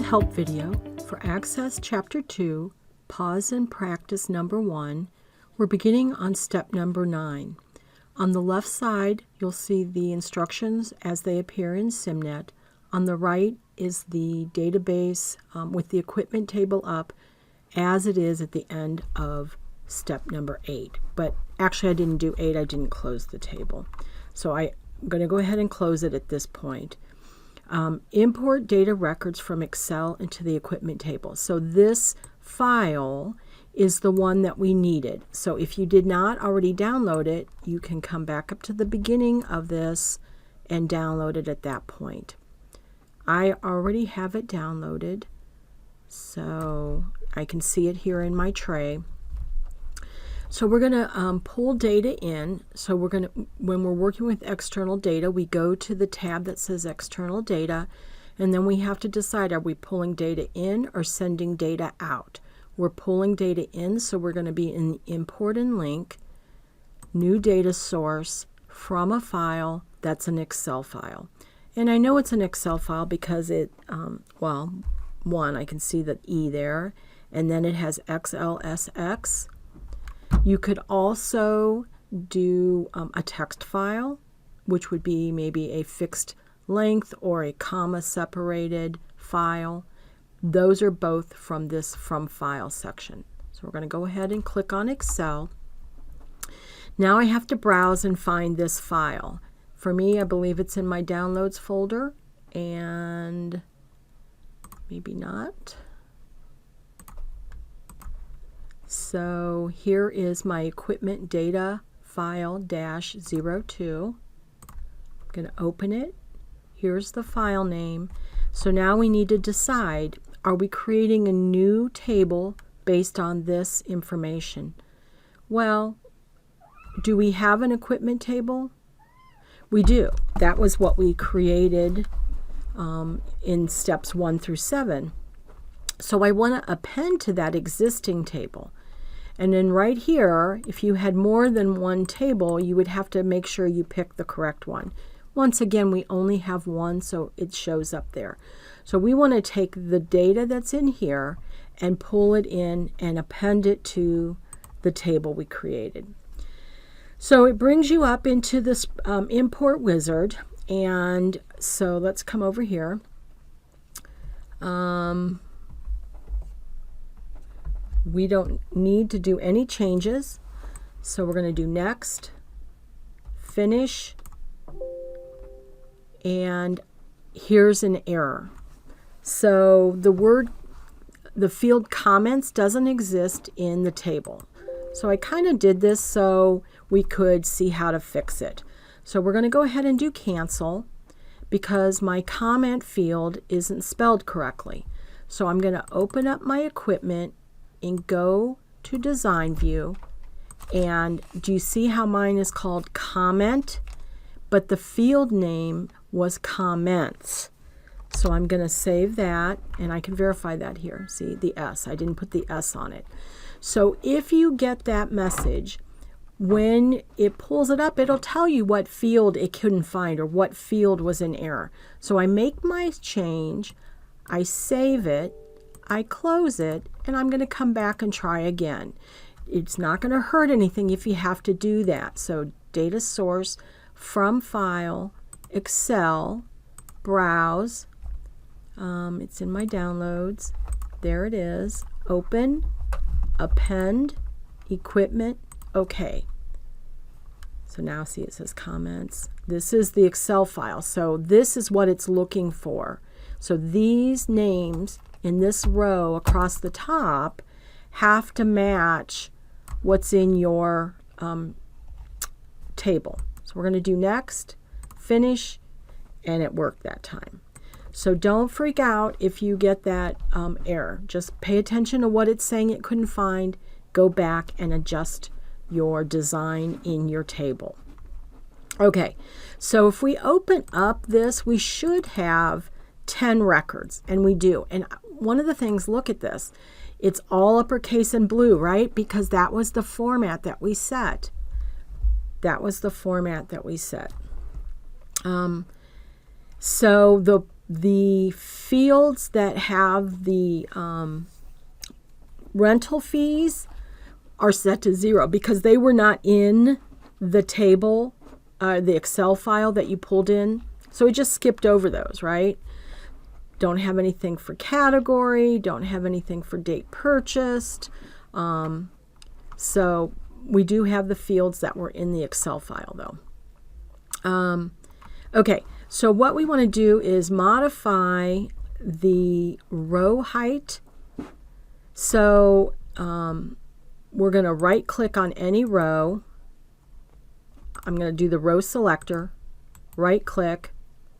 help video for Access Chapter 2, Pause and Practice Number 1. We're beginning on step number 9. On the left side, you'll see the instructions as they appear in SimNet. On the right is the database with the equipment table up as it is at the end of step number 8. But actually I didn't do 8, I didn't close the table. So I'm going to go ahead and close it at this point. Import data records from Excel into the equipment table. So this file is the one that we needed. So if you did not already download it, you can come back up to the beginning of this and download it at that point. I already have it downloaded, so I can see it here in my tray. So we're going to pull data in. So we're going to, when we're working with external data, we go to the tab that says external data, and then we have to decide, are we pulling data in or sending data out? We're pulling data in, so we're going to be in import and link, new data source from a file that's an Excel file. And I know it's an Excel file because it, well, one, I can see the E there, and then it has XLSX. You could also do a text file, which would be maybe a fixed length or a comma separated file. Those are both from this From File section. So we're going to go ahead and click on Excel. Now I have to browse and find this file. For me, I believe it's in my Downloads folder, and maybe not. So here is my equipment data file -02. I'm going to open it. Here's the file name. So now we need to decide, are we creating a new table based on this information? Well, do we have an equipment table? We do. That was what we created in steps 1 through 7. So I want to append to that existing table. And then right here, if you had more than one table, you would have to make sure you pick the correct one. Once again, we only have one, so it shows up there. So we want to take the data that's in here and pull it in and append it to the table we created. So it brings you up into this import wizard. And so let's come over here. We don't need to do any changes, so we're going to do next, finish, and here's an error. So the field comments doesn't exist in the table. So I kind of did this so we could see how to fix it. So we're going to go ahead and do cancel because my comment field isn't spelled correctly. So I'm going to open up my equipment and go to design view, and do you see how mine is called comment, but the field name was comments? So I'm going to save that, and I can verify that here. See the S, I didn't put the S on it. So if you get that message, when it pulls it up, it'll tell you what field it couldn't find or what field was in error. So I make my change, I save it, I close it, and I'm going to come back and try again. It's not going to hurt anything if you have to do that. So data source, from file, Excel, browse. It's in my downloads. There it is. Open, append, equipment, OK. So now see it says comments. This is the Excel file. So this is what it's looking for. So these names in this row across the top have to match what's in your table. So we're going to do next, finish, and it worked that time. So don't freak out if you get that error. Just pay attention to what it's saying it couldn't find. Go back and adjust your design in your table. Okay, so if we open up this, we should have 10 records, and we do. And one of the things, look at this, it's all uppercase and blue, right? Because that was the format that we set. That was the format that we set. So the The fields that have the rental fees are set to 0 because they were not in the table, the Excel file that you pulled in. So we just skipped over those, right? Don't have anything for category, don't have anything for date purchased. So we do have the fields that were in the Excel file though. Okay, so what we want to do is modify the row height. So we're going to right click on any row. I'm going to do the row selector, right click,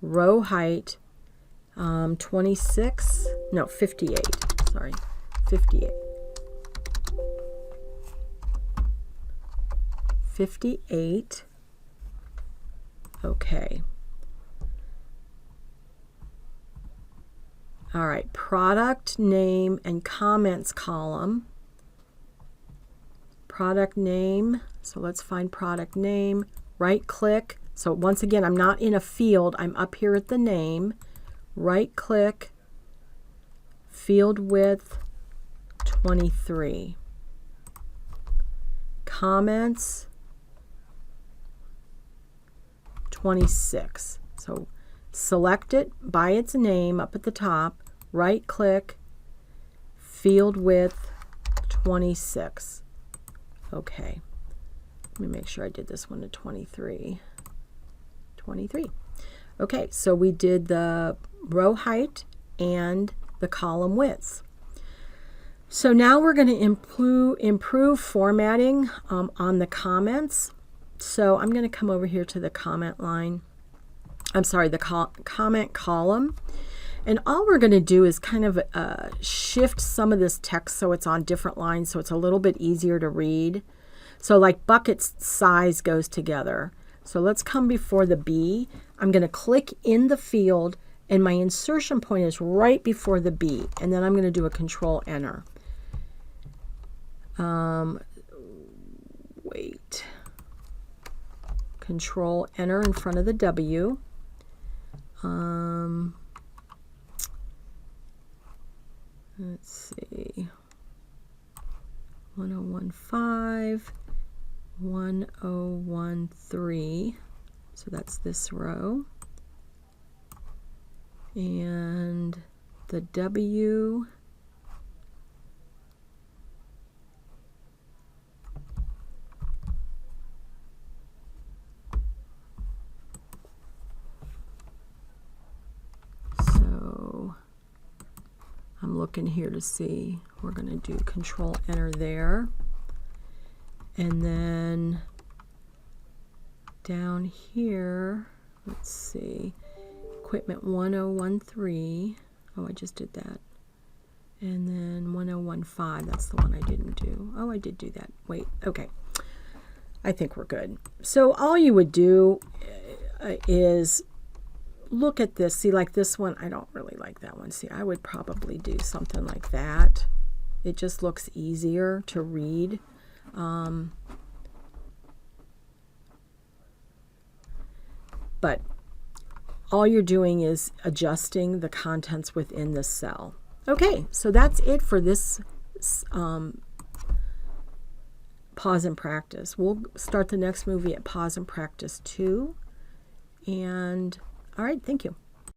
row height, 26, no, 58, sorry, 58. 58. Okay. All right, product name and comments column. Product name, so let's find product name, right click. So once again, I'm not in a field, I'm up here at the name. Right click, field width 23. Comments 26. So select it by its name up at the top, right click, field width 26. Okay, let me make sure I did this one to 23. 23. Okay, so we did the row height and the column width. So now we're going to improve formatting on the comments. So I'm going to come over here to the comment line. I'm sorry, the comment column. And all we're going to do is kind of shift some of this text so it's on different lines so it's a little bit easier to read. So like bucket's size goes together. So let's come before the B. I'm going to click in the field and my insertion point is right before the B. And then I'm going to do a Control Enter. Wait. Control Enter in front of the W. Let's see. 1015, 1013. So that's this row. And the W. So I'm looking here to see. We're going to do Control Enter there. And then down here, let's see, equipment 1013. Oh, I just did that. And then 1015, that's the one I didn't do. Oh, I did do that. Wait, okay. I think we're good. So all you would do is look at this. See, like this one, I don't really like that one. See, I would probably do something like that. It just looks easier to read. But all you're doing is adjusting the contents within the cell. Okay, so that's it for this pause and practice. We'll start the next movie at pause and practice 2. And all right, thank you.